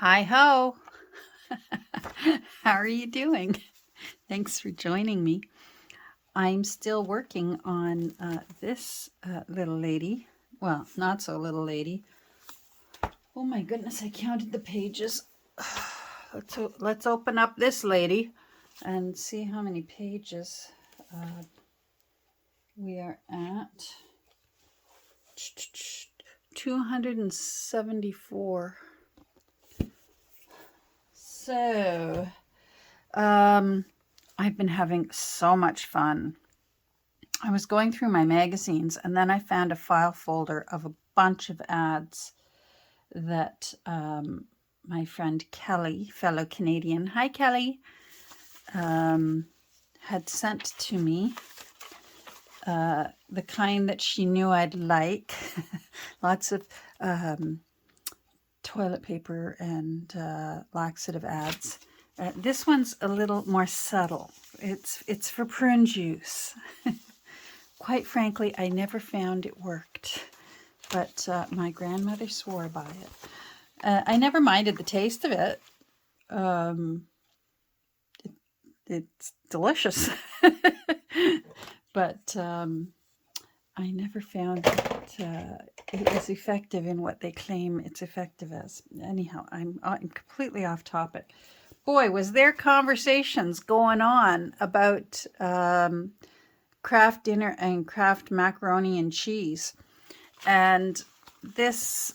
Hi ho! How are you doing? Thanks for joining me. I'm still working on this little lady. Well, not so little lady. Oh my goodness, I counted the pages. Let's open up this lady and see how many pages we are at. 274. So, I've been having so much fun. I was going through my magazines and then I found a file folder of a bunch of ads that my friend Kelly, fellow Canadian, hi Kelly, had sent to me. The kind that she knew I'd like. Lots of toilet paper and laxative ads. This one's a little more subtle. It's for prune juice. Quite frankly, I never found it worked, but my grandmother swore by it. I never minded the taste of it. It's delicious, but I never found that it was effective in what they claim it's effective as. Anyhow, I'm completely off topic. Boy, was there conversations going on about Kraft dinner and Kraft macaroni and cheese. And this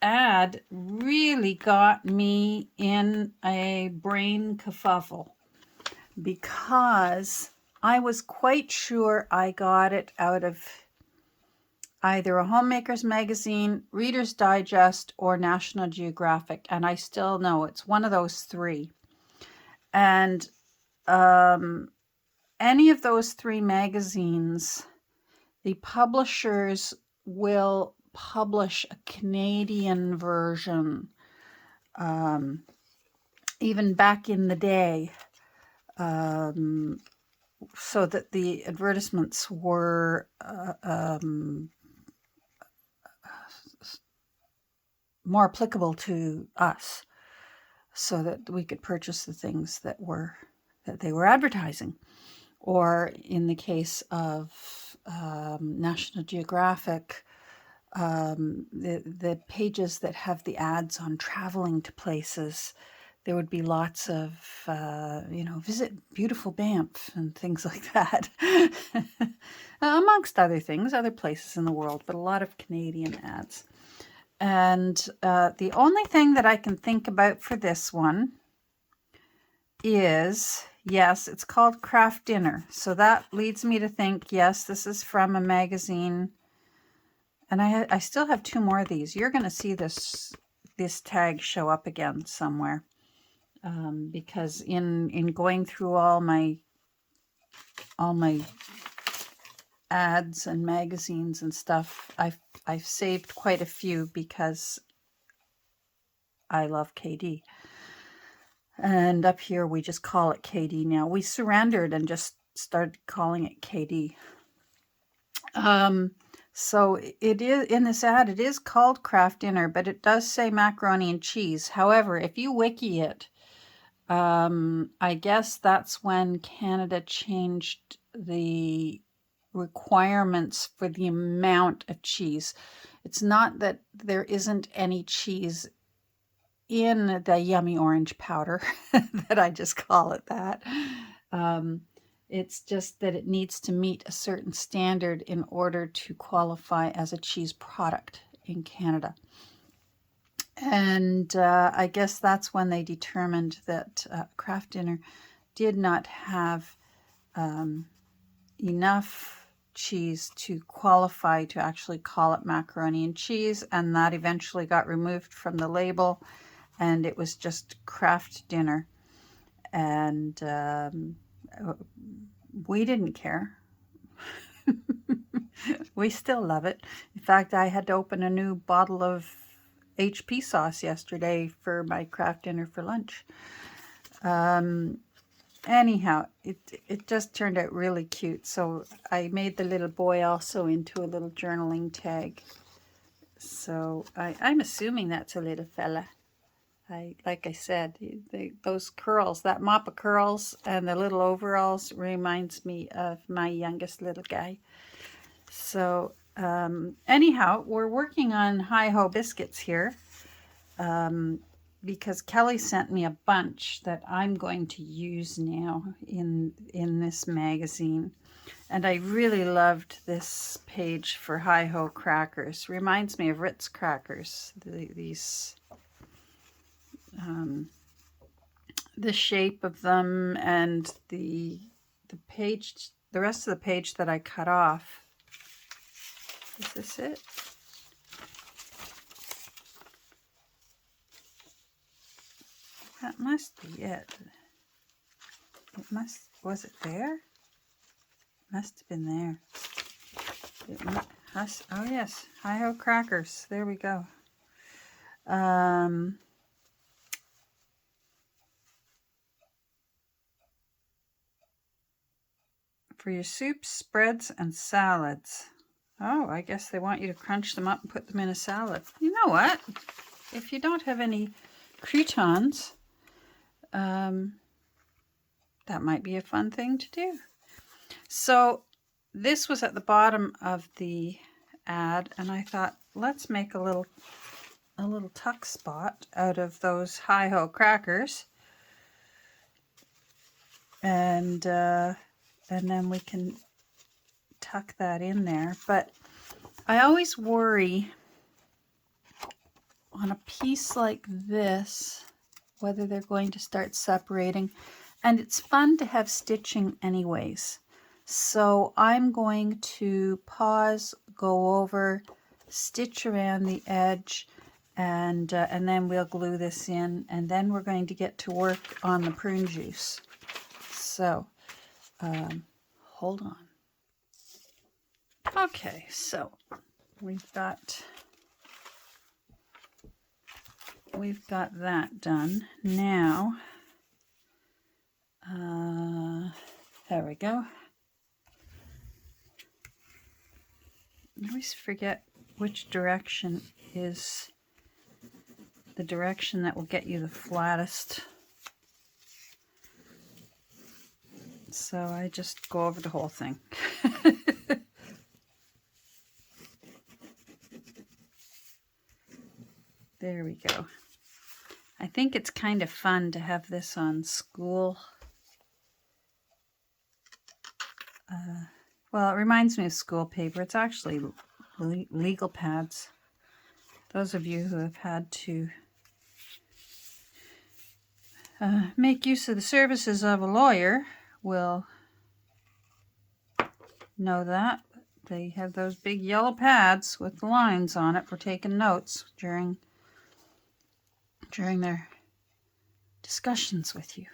ad really got me in a brain kerfuffle because I was quite sure I got it out of either a Homemaker's Magazine, Reader's Digest, or National Geographic. And I still know it's one of those three. And any of those three magazines, the publishers will publish a Canadian version. Even back in the day, so that the advertisements were more applicable to us, so that we could purchase the things that they were advertising. Or in the case of National Geographic, the pages that have the ads on traveling to places, there would be lots of, visit beautiful Banff and things like that. Amongst other things, other places in the world, but a lot of Canadian ads. And the only thing that I can think about for this one is, yes, it's called Kraft Dinner. So that leads me to think, yes, this is from a magazine. And I still have two more of these. You're going to see this tag show up again somewhere. Because in going through all my ads and magazines and stuff, I've saved quite a few because I love KD. And up here, we just call it KD now. We surrendered and just started calling it KD. So it is, in this ad, it is called Kraft Dinner, but it does say macaroni and cheese. However, if you wiki it, I guess that's when Canada changed the requirements for the amount of cheese. It's not that there isn't any cheese in the yummy orange powder, that I just call it that. It's just that it needs to meet a certain standard in order to qualify as a cheese product in Canada. And I guess that's when they determined that Kraft Dinner did not have enough cheese to qualify to actually call it macaroni and cheese, and that eventually got removed from the label, and it was just Kraft Dinner. And we didn't care. We still love it. In fact, I had to open a new bottle of HP sauce yesterday for my Kraft Dinner for lunch. Anyhow, it just turned out really cute. So I made the little boy also into a little journaling tag. So I'm assuming that's a little fella. like I said, those curls, that mop of curls and the little overalls reminds me of my youngest little guy. So anyhow, we're working on hi-ho biscuits here because Kelly sent me a bunch that I'm going to use now in this magazine. And I really loved this page for hi-ho crackers. Reminds me of Ritz crackers. These, the shape of them and the page, the rest of the page that I cut off. Is this it? That must be it. Was it there? Must have been there. Oh yes, hi-ho crackers. There we go. For your soups, spreads, and salads. Oh, I guess they want you to crunch them up and put them in a salad. You know what? If you don't have any croutons, that might be a fun thing to do. So this was at the bottom of the ad, and I thought, let's make a little tuck spot out of those hi-ho crackers, and then we can tuck that in there. But I always worry on a piece like this whether they're going to start separating, and it's fun to have stitching anyways. So I'm going to pause, go over, stitch around the edge, and then we'll glue this in, and then we're going to get to work on the prune juice. So hold on. Okay, so we've got that done. Now, there we go. I always forget which direction is the direction that will get you the flattest. So I just go over the whole thing. There we go. I think it's kind of fun to have this on school. Well, it reminds me of school paper. It's actually legal pads. Those of you who have had to make use of the services of a lawyer will know that. They have those big yellow pads with lines on it for taking notes during their discussions with you.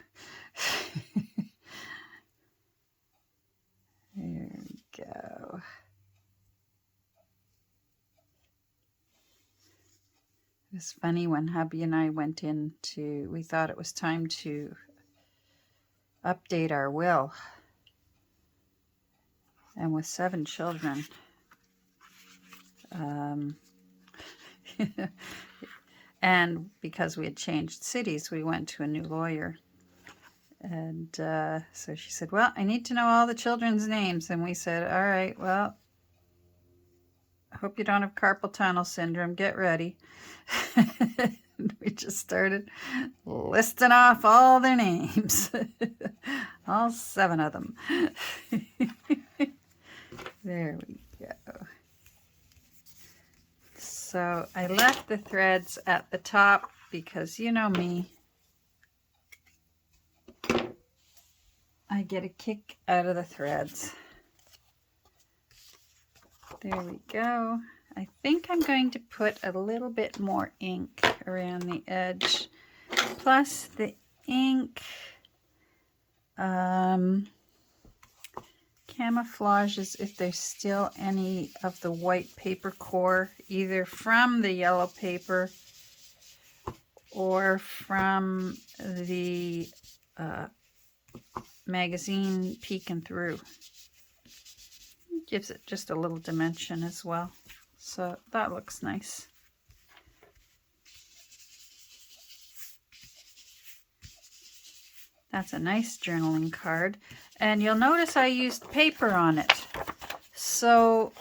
There we go. It was funny when hubby and I went into, we thought it was time to update our will. And with 7 children, and because we had changed cities, we went to a new lawyer. And so she said, well, I need to know all the children's names. And we said, all right, well, I hope you don't have carpal tunnel syndrome. Get ready. We just started listing off all their names. All 7 of them. There we go. So I left the threads at the top because you know me. I get a kick out of the threads. There we go. I think I'm going to put a little bit more ink around the edge. Plus the ink camouflages if there's still any of the white paper core, either from the yellow paper or from the magazine peeking through. It gives it just a little dimension as well. So that looks nice. That's a nice journaling card. And you'll notice I used paper on it. So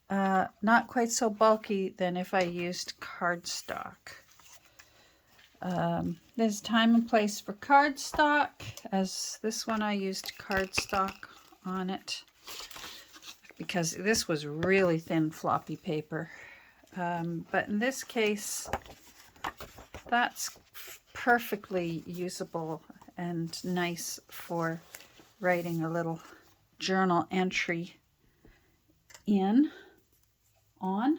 not quite so bulky than if I used cardstock. There's time and place for cardstock. As this one I used cardstock on it because this was really thin floppy paper. But in this case, that's perfectly usable and nice for writing a little journal entry on.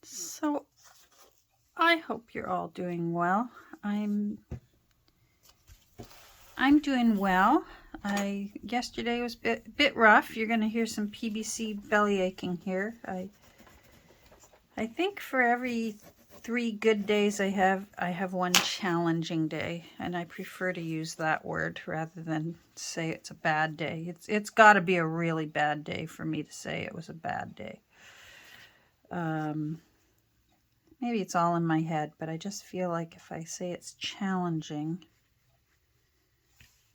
So I hope you're all doing well. I'm doing well. Yesterday was a bit rough. You're going to hear some PBC belly aching here. I think for every 3 good days I have one challenging day, and I prefer to use that word rather than say it's a bad day. It's got to be a really bad day for me to say it was a bad day. Maybe it's all in my head, but I just feel like if I say it's challenging,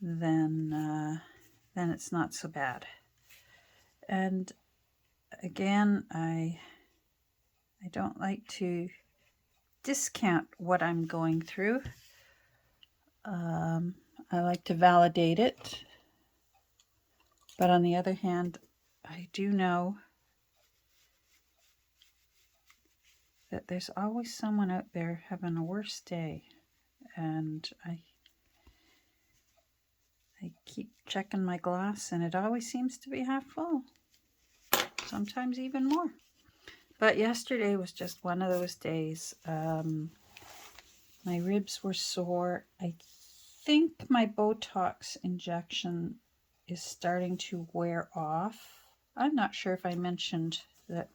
then it's not so bad. And again, I don't like to discount what I'm going through. I like to validate it. But on the other hand, I do know that there's always someone out there having a worse day. And I keep checking my glass, and it always seems to be half full. Sometimes even more. But yesterday was just one of those days. My ribs were sore. I think my Botox injection is starting to wear off. I'm not sure if I mentioned that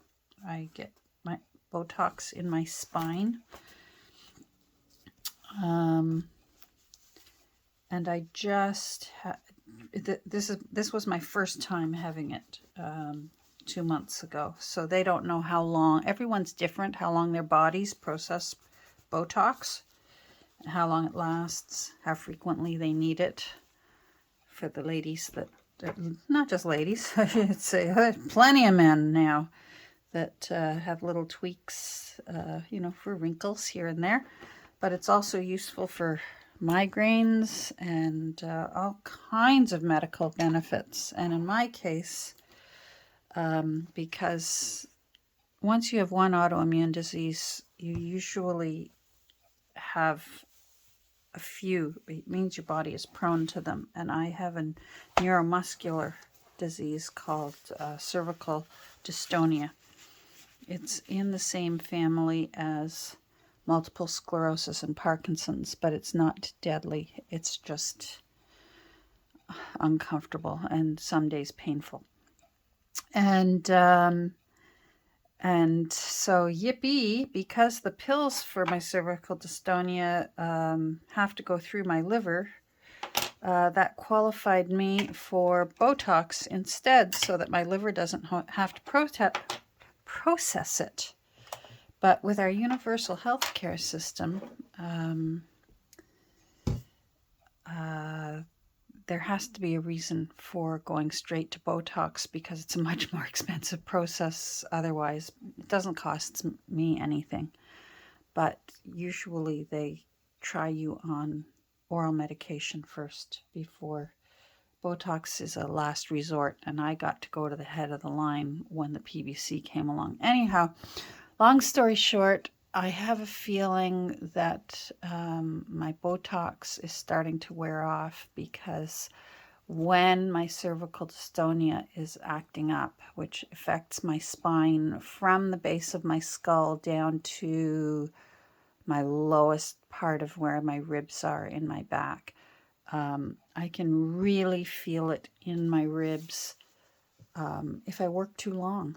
I get my Botox in my spine. And I just this was my first time having it 2 months ago. So they don't know how long. Everyone's different, how long their bodies process Botox, how long it lasts, how frequently they need it. For the ladies that not just ladies, I should say, plenty of men now that have little tweaks, for wrinkles here and there. But it's also useful for migraines and all kinds of medical benefits. And in my case, because once you have one autoimmune disease, you usually have a few. It means your body is prone to them. And I have a neuromuscular disease called cervical dystonia. It's in the same family as multiple sclerosis and Parkinson's, but it's not deadly. It's just uncomfortable and some days painful. And so yippee, because the pills for my cervical dystonia have to go through my liver, that qualified me for Botox instead, so that my liver doesn't have to process it. But with our universal health care system, there has to be a reason for going straight to Botox, because it's a much more expensive process otherwise. It doesn't cost me anything, but usually they try you on oral medication first before Botox is a last resort, and I got to go to the head of the line when the PBC came along. Anyhow, long story short, I have a feeling that my Botox is starting to wear off, because when my cervical dystonia is acting up, which affects my spine from the base of my skull down to my lowest part of where my ribs are in my back, I can really feel it in my ribs if I work too long.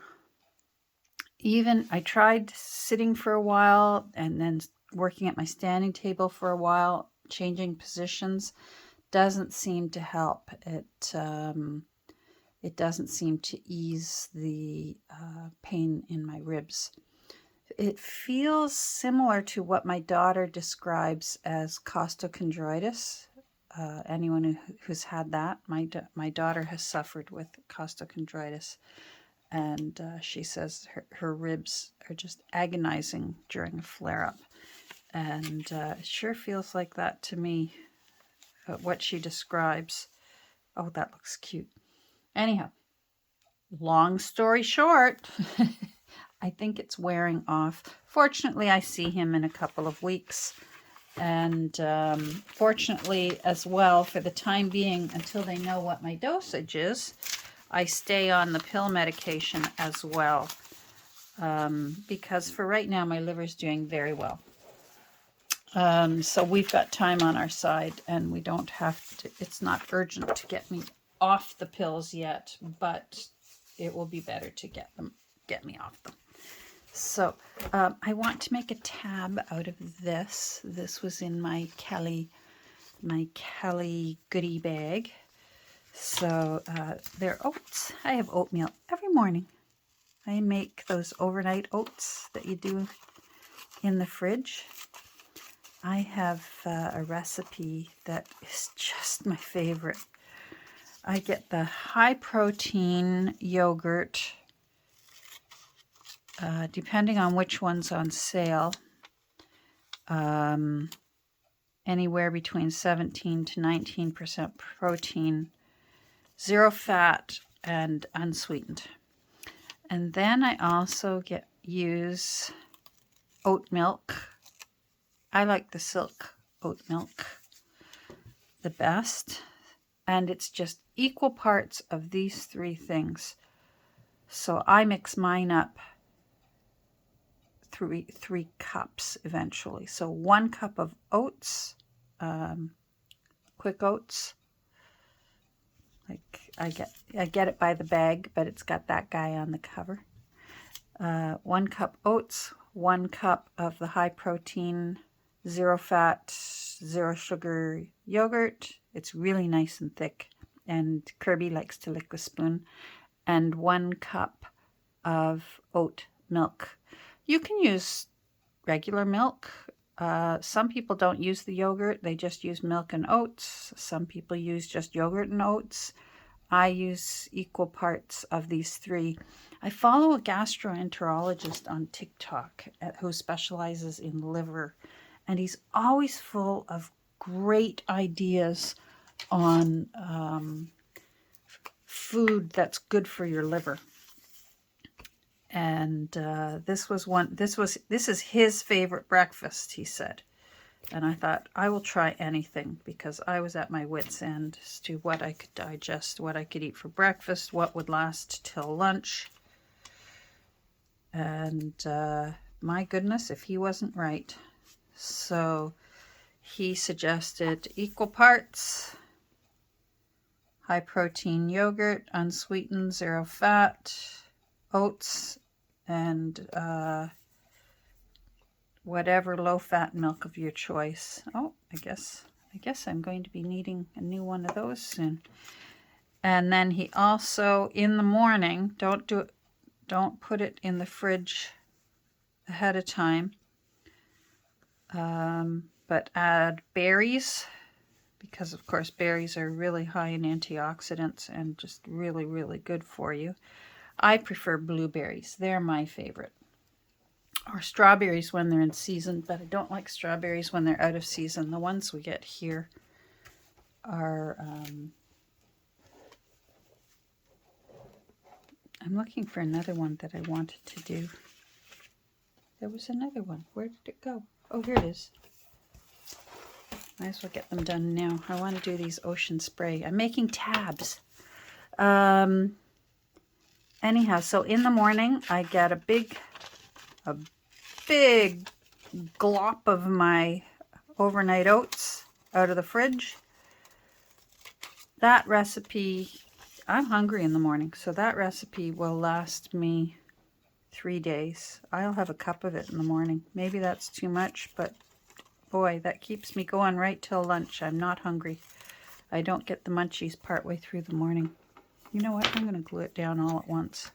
Even I tried sitting for a while and then working at my standing table for a while, changing positions, doesn't seem to help. It doesn't seem to ease the pain in my ribs. It feels similar to what my daughter describes as costochondritis. Anyone who's had that, my daughter has suffered with costochondritis, and she says her ribs are just agonizing during a flare-up, and it sure feels like that to me, what she describes. Oh, that looks cute. Anyhow, long story short, I think it's wearing off. Fortunately, I see him in a couple of weeks. And fortunately as well, for the time being, until they know what my dosage is, I stay on the pill medication as well. Because for right now, my liver's doing very well. So we've got time on our side, and we don't have to, it's not urgent to get me off the pills yet, but it will be better to get me off them. So I want to make a tab out of this. This was in my Kelly goodie bag. So they're oats. I have oatmeal every morning. I make those overnight oats that you do in the fridge. I have a recipe that is just my favorite. I get the high protein yogurt, depending on which one's on sale, anywhere between 17 to 19% protein, 0 fat, and unsweetened. And then I also use oat milk. I like the silk oat milk the best, and it's just equal parts of these 3 things. So I mix mine up 3 cups eventually. So 1 cup of oats, quick oats. Like I get it by the bag, but it's got that guy on the cover. 1 cup oats, 1 cup of the high protein, 0 fat, 0 sugar yogurt. It's really nice and thick, and Kirby likes to lick the spoon. And 1 cup of oat milk. You can use regular milk. Some people don't use the yogurt. They just use milk and oats. Some people use just yogurt and oats. I use equal parts of these 3. I follow a gastroenterologist on TikTok who specializes in liver, and he's always full of great ideas on food that's good for your liver. And this is his favorite breakfast, he said. And I thought, I will try anything, because I was at my wit's end as to what I could digest, what I could eat for breakfast, what would last till lunch. And my goodness, if he wasn't right. So he suggested equal parts high protein yogurt, unsweetened, 0 fat, oats, and whatever low-fat milk of your choice. Oh, I guess I'm going to be needing a new one of those soon. And then he also, in the morning, don't put it in the fridge ahead of time, but add berries, because of course berries are really high in antioxidants and just really, really good for you. I prefer blueberries. They're my favorite. Or strawberries when they're in season, but I don't like strawberries when they're out of season. The ones we get here are, I'm looking for another one that I wanted to do. There was another one. Where did it go? Oh, here it is. Might as well get them done now. I want to do these ocean spray. I'm making tabs. Anyhow, so in the morning, I get a big glop of my overnight oats out of the fridge. That recipe, I'm hungry in the morning, so that recipe will last me 3 days. I'll have a cup of it in the morning. Maybe that's too much, but boy, that keeps me going right till lunch. I'm not hungry. I don't get the munchies partway through the morning. You know what? I'm going to glue it down all at once.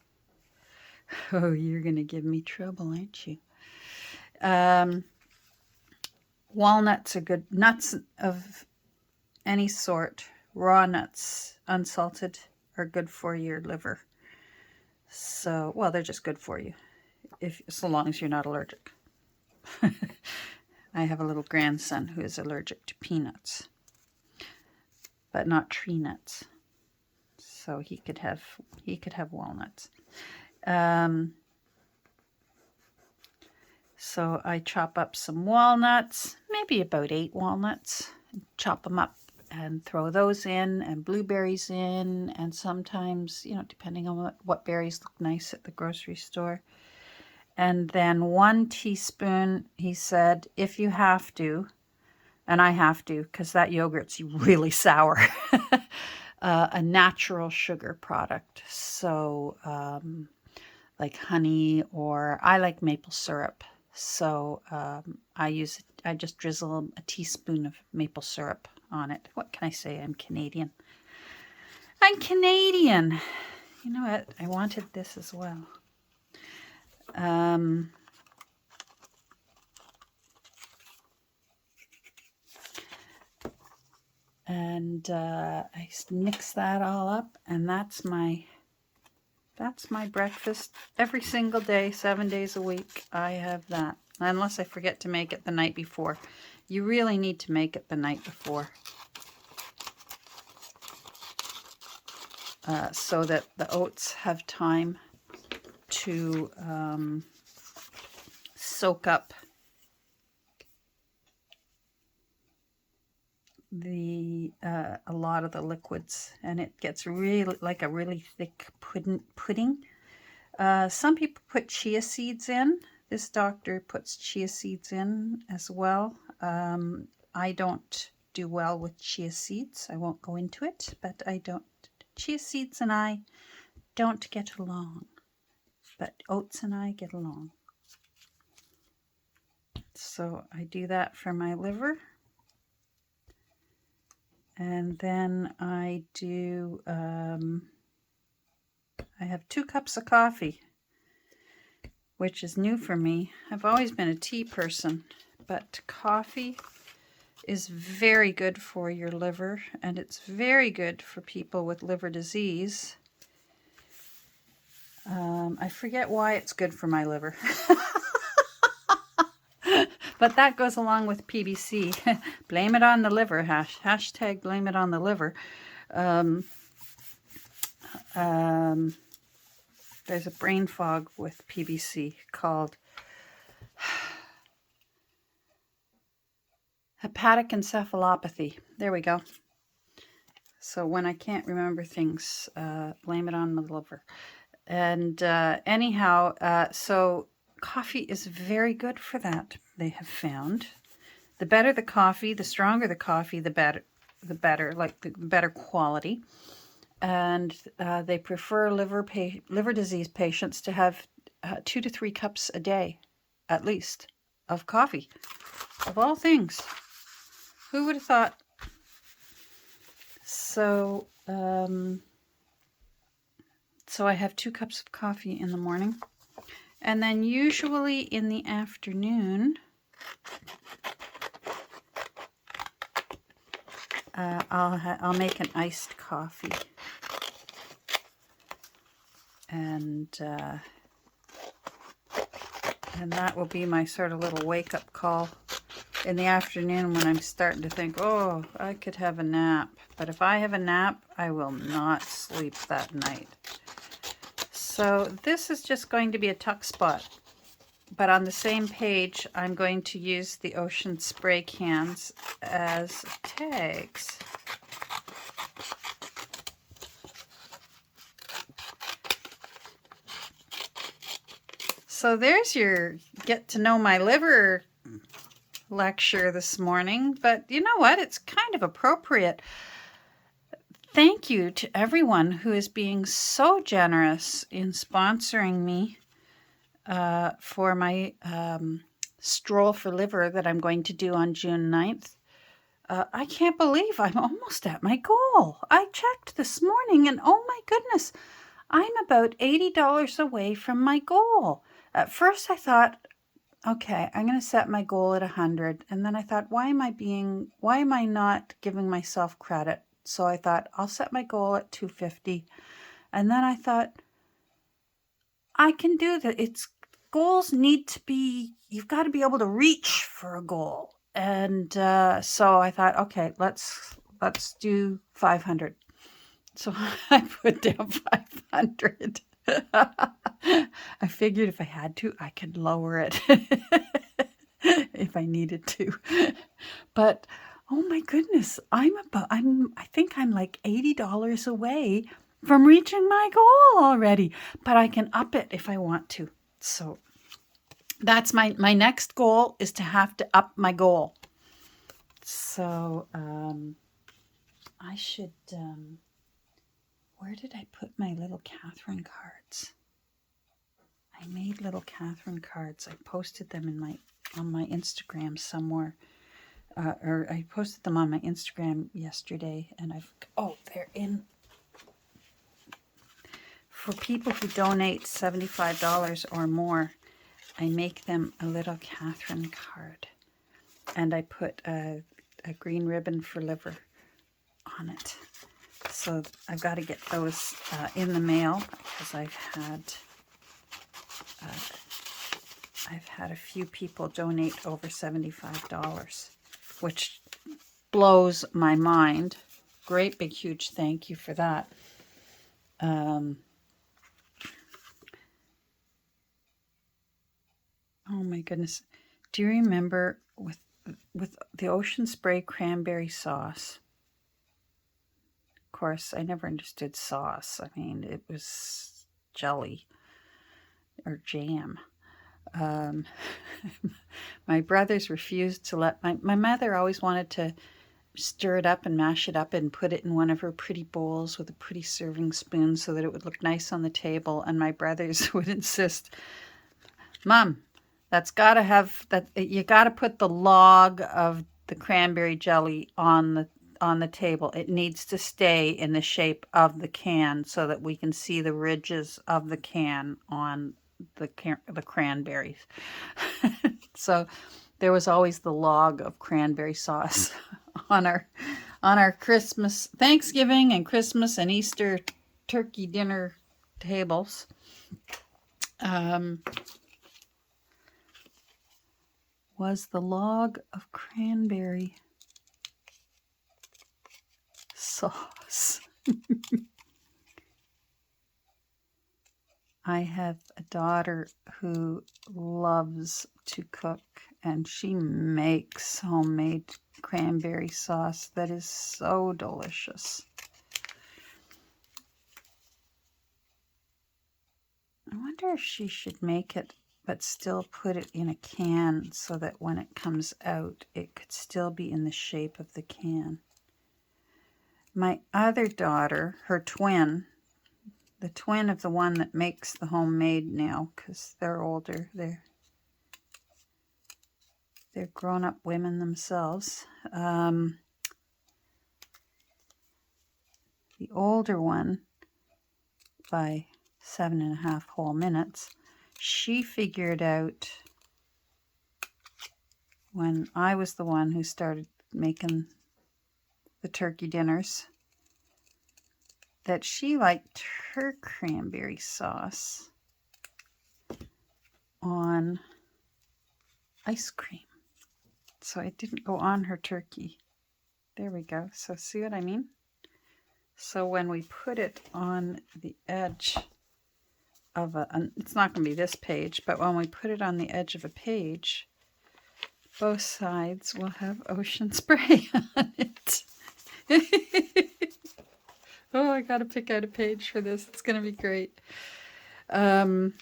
Oh, you're going to give me trouble, aren't you? Walnuts are good. Nuts of any sort, raw nuts, unsalted, are good for your liver. So, well, they're just good for you, so long as you're not allergic. I have a little grandson who is allergic to peanuts, but not tree nuts. So he could have walnuts. So I chop up some walnuts, maybe about 8 walnuts, chop them up and throw those in, and blueberries in, and sometimes, depending on what berries look nice at the grocery store. And then 1 teaspoon, he said, if you have to, and I have to because that yogurt's really sour, a natural sugar product. So like honey, or I like maple syrup. So I just drizzle a teaspoon of maple syrup on it. What can I say? I'm Canadian. I'm Canadian. You know what? I wanted this as well. And I mix that all up, and that's my breakfast every single day, 7 days a week. I have that, unless I forget to make it the night before. You really need to make it the night before, so that the oats have time to soak up a lot of the liquids, and it gets really like a really thick pudding. Some people put chia seeds in. This doctor puts chia seeds in as well. I don't do well with chia seeds. I won't go into it, but chia seeds and I don't get along, but oats and I get along. So I do that for my liver. And then I do, I have 2 cups of coffee, which is new for me. I've always been a tea person, but coffee is very good for your liver, and it's very good for people with liver disease. I forget why it's good for my liver. But that goes along with PBC. Blame it on the liver. Hashtag blame it on the liver. There's a brain fog with PBC called hepatic encephalopathy. There we go. So when I can't remember things, blame it on the liver. And anyhow, so coffee is very good for that, they have found. The better the coffee, the stronger the coffee, the better, like the better quality. And they prefer liver disease patients to have 2 to 3 cups a day, at least, of coffee. Of all things. Who would have thought? So, so I have 2 cups of coffee in the morning. And then usually in the afternoon, I'll make an iced coffee. And that will be my sort of little wake-up call in the afternoon when I'm starting to think, oh, I could have a nap. But if I have a nap, I will not sleep that night. So this is just going to be a tuck spot. But on the same page, I'm going to use the ocean spray cans as tags. So there's your get to know my liver lecture this morning. But you know what? It's kind of appropriate. Thank you to everyone who is being so generous in sponsoring me for my stroll for liver that I'm going to do on June 9th. I can't believe I'm almost at my goal. I checked this morning and oh my goodness, I'm about $80 away from my goal. At first I thought okay, I'm going to set my goal at 100. And then I thought, why am I not giving myself credit? So I thought, I'll set my goal at 250. And then I thought, I can do that. Goals need to be, you've got to be able to reach for a goal. And so I thought, okay, let's do 500. So I put down 500. I figured if I had to, I could lower it if I needed to. But oh my goodness, I think I'm like $80 away from reaching my goal already. But I can up it if I want to. So that's my next goal, is to have to up my goal. So I should. Where did I put my little Catherine cards? I made little Catherine cards. I posted them on my Instagram somewhere. Or I posted them on my Instagram yesterday, and they're in. For people who donate $75 or more, I make them a little Catherine card, and I put a green ribbon for liver on it. So I've got to get those in the mail, because I've had a few people donate over $75, which blows my mind. Great big huge thank you for that. Oh my goodness. Do you remember with the Ocean Spray cranberry sauce? Of course, I never understood sauce. I mean, it was jelly or jam. My brothers refused to let my mother always wanted to stir it up and mash it up and put it in one of her pretty bowls with a pretty serving spoon so that it would look nice on the table. And my brothers would insist, Mom, that's got to have that. You got to put the log of the cranberry jelly on the table. It needs to stay in the shape of the can so that we can see the ridges of the can on the cranberries. So there was always the log of cranberry sauce on our Christmas, Thanksgiving and Christmas and Easter turkey dinner tables. Was the log of cranberry sauce. I have a daughter who loves to cook, and she makes homemade cranberry sauce that is so delicious. I wonder if she should make it but still put it in a can so that when it comes out, it could still be in the shape of the can. My other daughter, her twin, the twin of the one that makes the homemade now, because they're older, they're grown-up women themselves. The older one, by 7.5 whole minutes, she figured out when I was the one who started making the turkey dinners that she liked her cranberry sauce on ice cream. So it didn't go on her turkey. There we go. So see what I mean? So when we put it on the edge of it's not going to be this page, but when we put it on the edge of a page, both sides will have Ocean Spray on it. Oh, I got to pick out a page for this. It's going to be great. Hold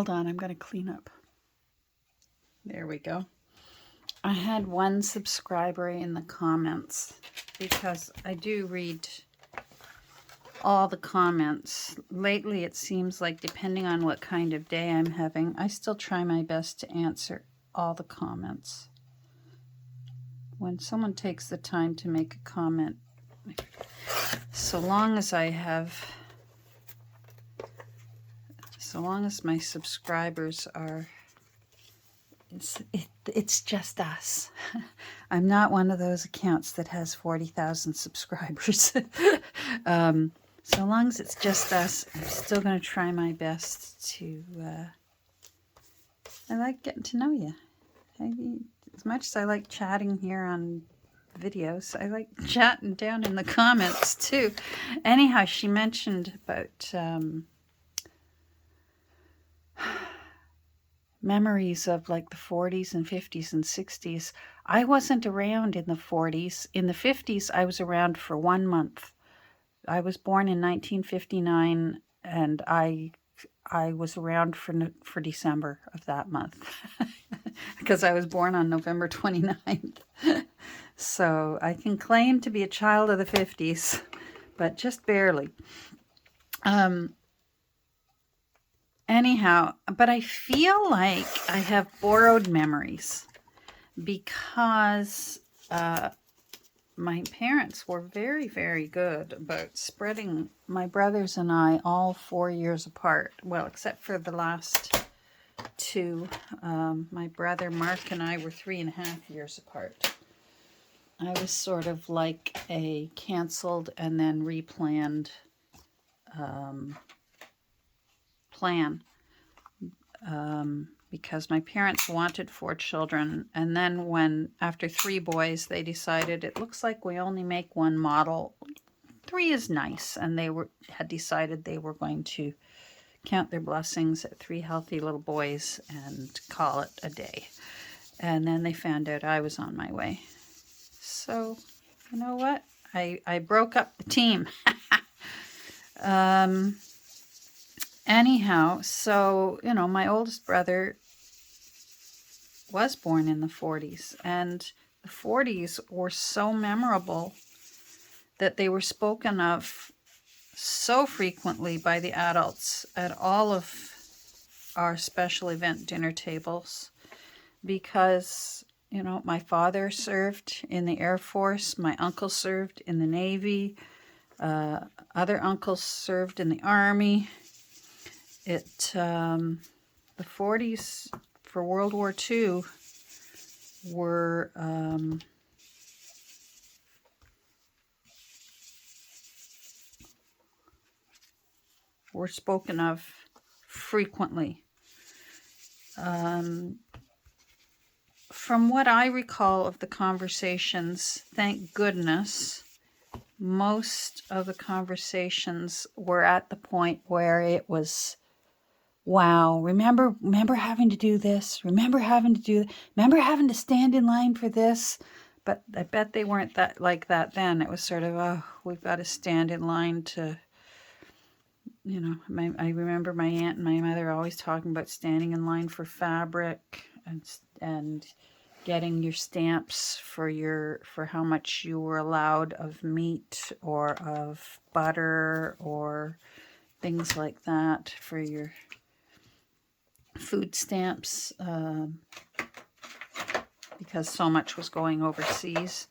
on, I'm going to clean up. There we go. I had one subscriber in the comments, because I do read all the comments. Lately, it seems like, depending on what kind of day I'm having, I still try my best to answer all the comments. When someone takes the time to make a comment, so long as my subscribers are it's just us. I'm not one of those accounts that has 40,000 subscribers. So long as it's just us, I'm still going to try my best to... I like getting to know you. As much as I like chatting here on videos, I like chatting down in the comments too. Anyhow, she mentioned about memories of like the 40s and 50s and 60s. I wasn't around in the 40s. In the 50s, I was around for 1 month. I was born in 1959, and I was around for December of that month because I was born on November 29th. So I can claim to be a child of the 50s, but just barely. Anyhow, but I feel like I have borrowed memories because my parents were very, very good about spreading my brothers and I all 4 years apart. Well, except for the last two. My brother Mark and I were 3.5 years apart. I was sort of like a canceled and then replanned plan. Because my parents wanted 4 children, and then when after 3 boys they decided it looks like we only make 1 model. 3 is nice, and they had decided they were going to count their blessings at 3 healthy little boys and call it a day. And then they found out I was on my way. So, you know what? I broke up the team. Anyhow, so, you know, my oldest brother was born in the 40s, and the 40s were so memorable that they were spoken of so frequently by the adults at all of our special event dinner tables because, you know, my father served in the Air Force, my uncle served in the Navy, other uncles served in the Army. The 40s for World War II were spoken of frequently. From what I recall of the conversations, thank goodness, most of the conversations were at the point where it was, wow, remember having to do this, remember having to stand in line for this. But I bet they weren't that like that then. It was sort of, oh, we've got to stand in line to, you know, I remember my aunt and my mother always talking about standing in line for fabric and getting your stamps for how much you were allowed of meat or of butter or things like that for your food stamps, because so much was going overseas.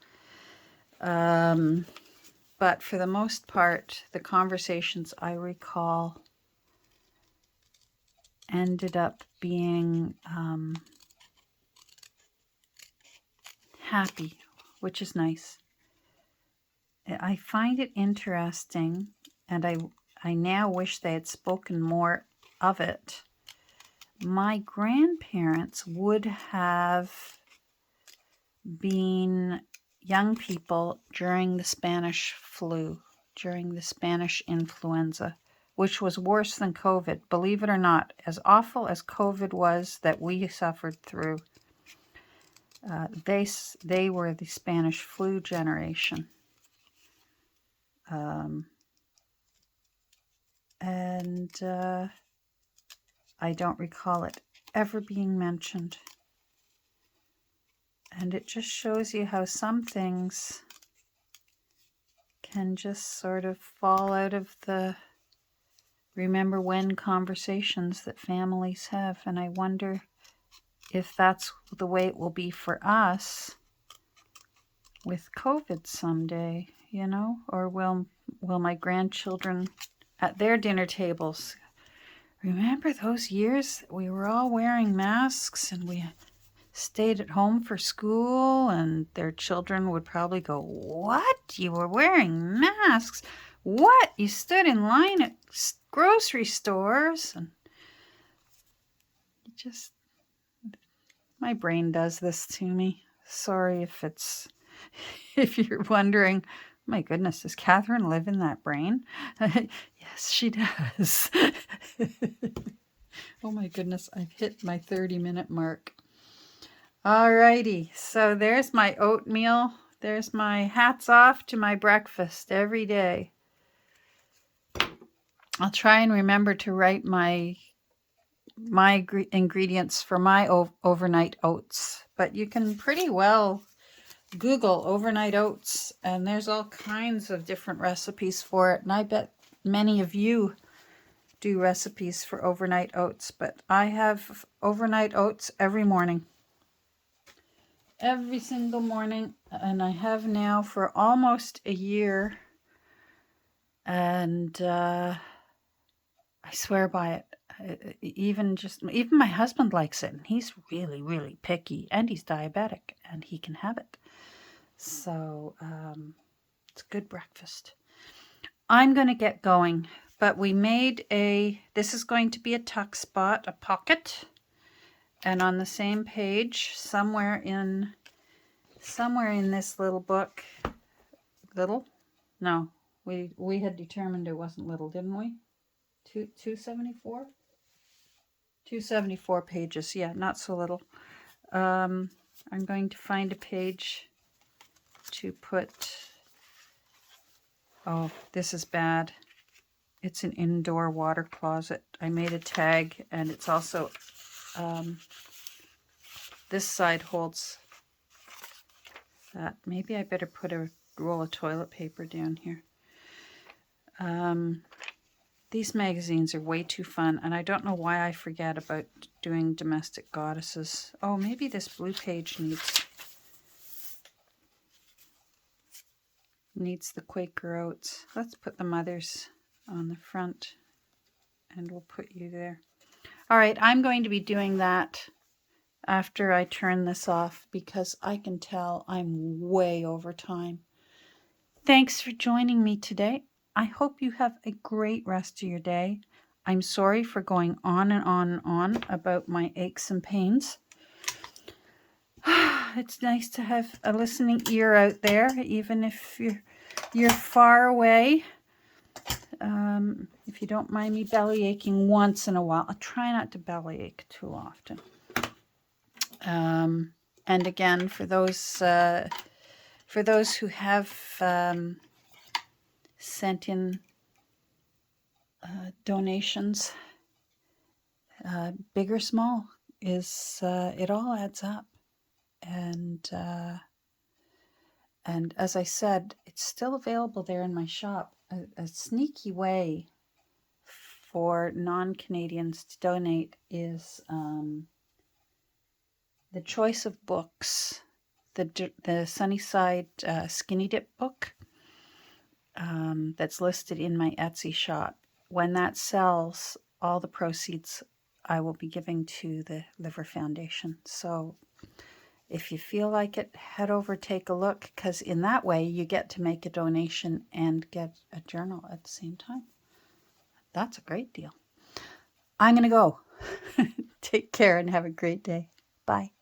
But for the most part, the conversations I recall ended up being happy, which is nice. I find it interesting, and I now wish they had spoken more of it. My grandparents would have been young people during the Spanish flu, during the Spanish influenza, which was worse than COVID. Believe it or not, as awful as COVID was that we suffered through, they were the Spanish flu generation. And I don't recall it ever being mentioned. And it just shows you how some things can just sort of fall out of the remember when conversations that families have. And I wonder if that's the way it will be for us with COVID someday, you know? Or will my grandchildren at their dinner tables remember those years that we were all wearing masks and we stayed at home for school, and their children would probably go, "What? You were wearing masks? What? You stood in line at grocery stores?" And just, my brain does this to me. Sorry if you're wondering, my goodness, does Catherine live in that brain? Yes, she does. Oh my goodness, I've hit my 30-minute mark. Alrighty, so there's my oatmeal. There's my hats off to my breakfast every day. I'll try and remember to write my ingredients for my overnight oats, but you can pretty well Google overnight oats, and there's all kinds of different recipes for it, and I bet many of you do recipes for overnight oats, but I have overnight oats every morning. Every single morning, and I have now for almost a year, and I swear by it. Even my husband likes it, and he's really, really picky, and he's diabetic, and he can have it. So it's a good breakfast. I'm going to get going, but we made this is going to be a tuck spot, a pocket. And on the same page, somewhere in this little book, no, we had determined it wasn't little, didn't we? 274? 274 pages, yeah, not so little. I'm going to find a page to put, oh, this is bad. It's an indoor water closet. I made a tag, and it's also, this side holds that. Maybe I better put a roll of toilet paper down here. These magazines are way too fun, and I don't know why I forget about doing domestic goddesses. Oh, maybe this blue page needs the Quaker Oats. Let's put the mothers on the front, and we'll put you there. All right, I'm going to be doing that after I turn this off, because I can tell I'm way over time. Thanks for joining me today. I hope you have a great rest of your day. I'm sorry for going on and on and on about my aches and pains. It's nice to have a listening ear out there, even if you're far away. If you don't mind me belly aching once in a while, I'll try not to belly ache too often. And again, for those who have sent in donations, big or small, it all adds up. And as I said, it's still available there in my shop. A sneaky way for non-Canadians to donate is the choice of books, the Sunnyside Skinny Dip book that's listed in my Etsy shop. When that sells, all the proceeds I will be giving to the Liver Foundation. So if you feel like it, head over, take a look, because in that way you get to make a donation and get a journal at the same time. That's a great deal. I'm going to go. Take care and have a great day. Bye.